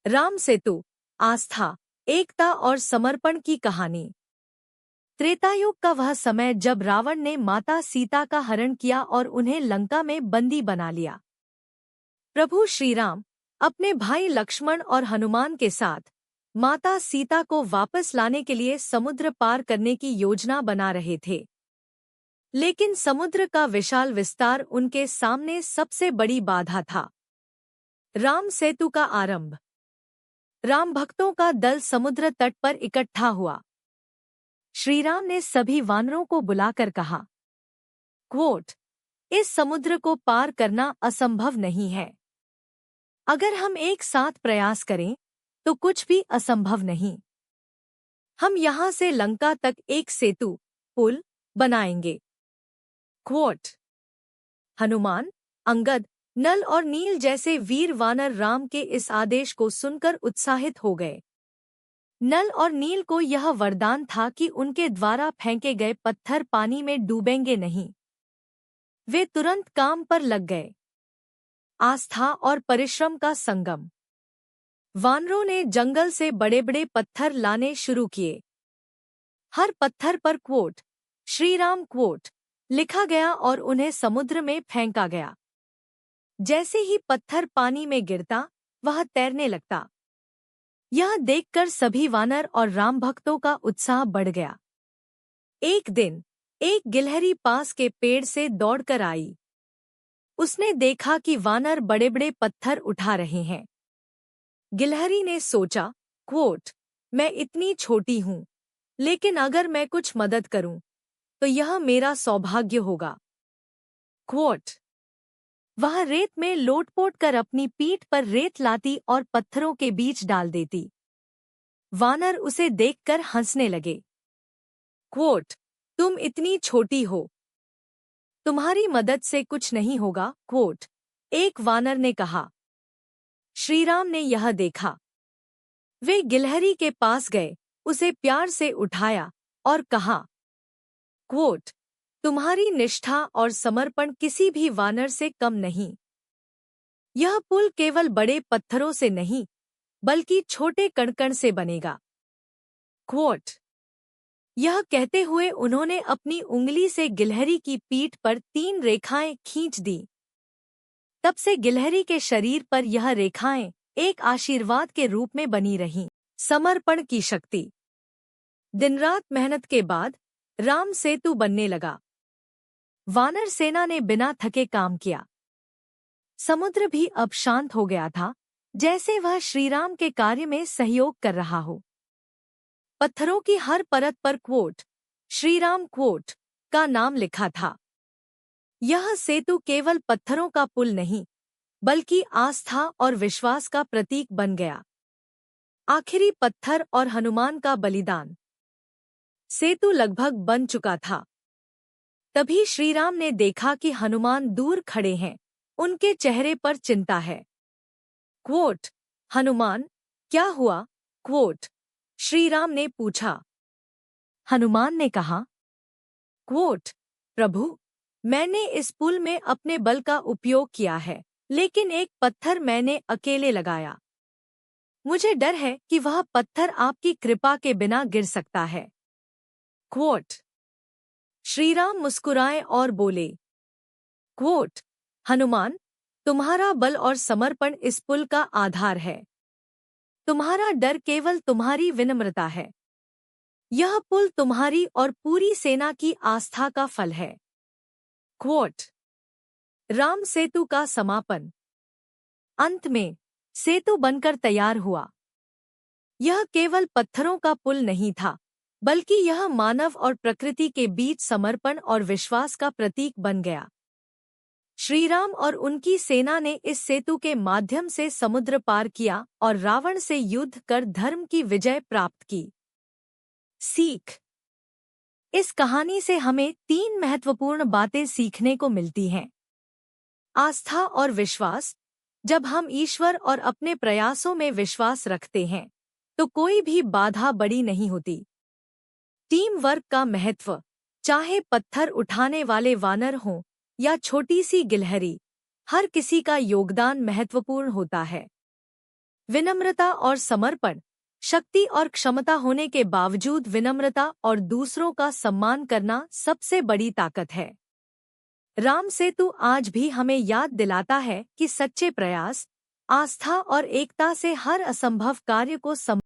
राम सेतु, आस्था, एकता और समर्पण की कहानी। त्रेतायुग का वह समय जब रावण ने माता सीता का हरण किया और उन्हें लंका में बंदी बना लिया। प्रभु श्री राम अपने भाई लक्ष्मण और हनुमान के साथ माता सीता को वापस लाने के लिए समुद्र पार करने की योजना बना रहे थे। लेकिन समुद्र का विशाल विस्तार उनके सामने सबसे बड़ी बाधा था। राम सेतु का आरंभ। राम भक्तों का दल समुद्र तट पर इकट्ठा हुआ। श्रीराम ने सभी वानरों को बुलाकर कहा, क्वोट, इस समुद्र को पार करना असंभव नहीं है। अगर हम एक साथ प्रयास करें तो कुछ भी असंभव नहीं। हम यहां से लंका तक एक सेतु, पुल बनाएंगे। क्वोट। हनुमान, अंगद, नल और नील जैसे वीर वानर राम के इस आदेश को सुनकर उत्साहित हो गए। नल और नील को यह वरदान था कि उनके द्वारा फेंके गए पत्थर पानी में डूबेंगे नहीं। वे तुरंत काम पर लग गए। आस्था और परिश्रम का संगम। वानरों ने जंगल से बड़े-बड़े पत्थर लाने शुरू किए। हर पत्थर पर क्वोट, श्रीराम क्वोट लिखा गया और उन्हें समुद्र में फेंका गया। जैसे ही पत्थर पानी में गिरता, वह तैरने लगता। यह देखकर सभी वानर और राम भक्तों का उत्साह बढ़ गया। एक दिन एक गिलहरी पास के पेड़ से दौड़कर आई। उसने देखा कि वानर बड़े-बड़े पत्थर उठा रहे हैं। गिलहरी ने सोचा, क्वोट, मैं इतनी छोटी हूँ, लेकिन अगर मैं कुछ मदद करूँ, तो यह मेरा सौभाग्य होगा। क्वोट। वह रेत में लोटपोट कर अपनी पीठ पर रेत लाती और पत्थरों के बीच डाल देती। वानर उसे देखकर हंसने लगे। क्वोट, तुम इतनी छोटी हो, तुम्हारी मदद से कुछ नहीं होगा। क्वोट, एक वानर ने कहा। श्रीराम ने यह देखा। वे गिलहरी के पास गए, उसे प्यार से उठाया और कहा, क्वोट, तुम्हारी निष्ठा और समर्पण किसी भी वानर से कम नहीं। यह पुल केवल बड़े पत्थरों से नहीं, बल्कि छोटे कण-कण से बनेगा। क्वोट। यह कहते हुए उन्होंने अपनी उंगली से गिलहरी की पीठ पर 3 रेखाएं खींच दी। तब से गिलहरी के शरीर पर यह रेखाएं एक आशीर्वाद के रूप में बनी रहीं। समर्पण की शक्ति। दिन-रात मेहनत के बाद राम सेतु बनने लगा। वानर सेना ने बिना थके काम किया। समुद्र भी अब शांत हो गया था, जैसे वह श्रीराम के कार्य में सहयोग कर रहा हो। पत्थरों की हर परत पर क्वोट, श्रीराम क्वोट का नाम लिखा था। यह सेतु केवल पत्थरों का पुल नहीं, बल्कि आस्था और विश्वास का प्रतीक बन गया। आखिरी पत्थर और हनुमान का बलिदान। सेतु लगभग बन चुका था। तभी श्रीराम ने देखा कि हनुमान दूर खड़े हैं। उनके चेहरे पर चिंता है। क्वोट, हनुमान, क्या हुआ? क्वोट, श्रीराम ने पूछा। हनुमान ने कहा, क्वोट, प्रभु, मैंने इस पुल में अपने बल का उपयोग किया है, लेकिन एक पत्थर मैंने अकेले लगाया। मुझे डर है कि वह पत्थर आपकी कृपा के बिना गिर सकता है। क्वोट। श्रीराम मुस्कुराए और बोले, क्वोट, हनुमान, तुम्हारा बल और समर्पण इस पुल का आधार है। तुम्हारा डर केवल तुम्हारी विनम्रता है। यह पुल तुम्हारी और पूरी सेना की आस्था का फल है। क्वोट। राम सेतु का समापन। अंत में सेतु बनकर तैयार हुआ। यह केवल पत्थरों का पुल नहीं था, बल्कि यह मानव और प्रकृति के बीच समर्पण और विश्वास का प्रतीक बन गया। श्रीराम और उनकी सेना ने इस सेतु के माध्यम से समुद्र पार किया और रावण से युद्ध कर धर्म की विजय प्राप्त की। सीख। इस कहानी से हमें 3 महत्वपूर्ण बातें सीखने को मिलती हैं। आस्था और विश्वास। जब हम ईश्वर और अपने प्रयासों में विश्वास रखते हैं, तो कोई भी बाधा बड़ी नहीं होती। टीम वर्क का महत्व। चाहे पत्थर उठाने वाले वानर हों या छोटी सी गिलहरी, हर किसी का योगदान महत्वपूर्ण होता है। विनम्रता और समर्पण। शक्ति और क्षमता होने के बावजूद विनम्रता और दूसरों का सम्मान करना सबसे बड़ी ताकत है। राम सेतु आज भी हमें याद दिलाता है कि सच्चे प्रयास, आस्था और एकता से हर असंभव कार्य को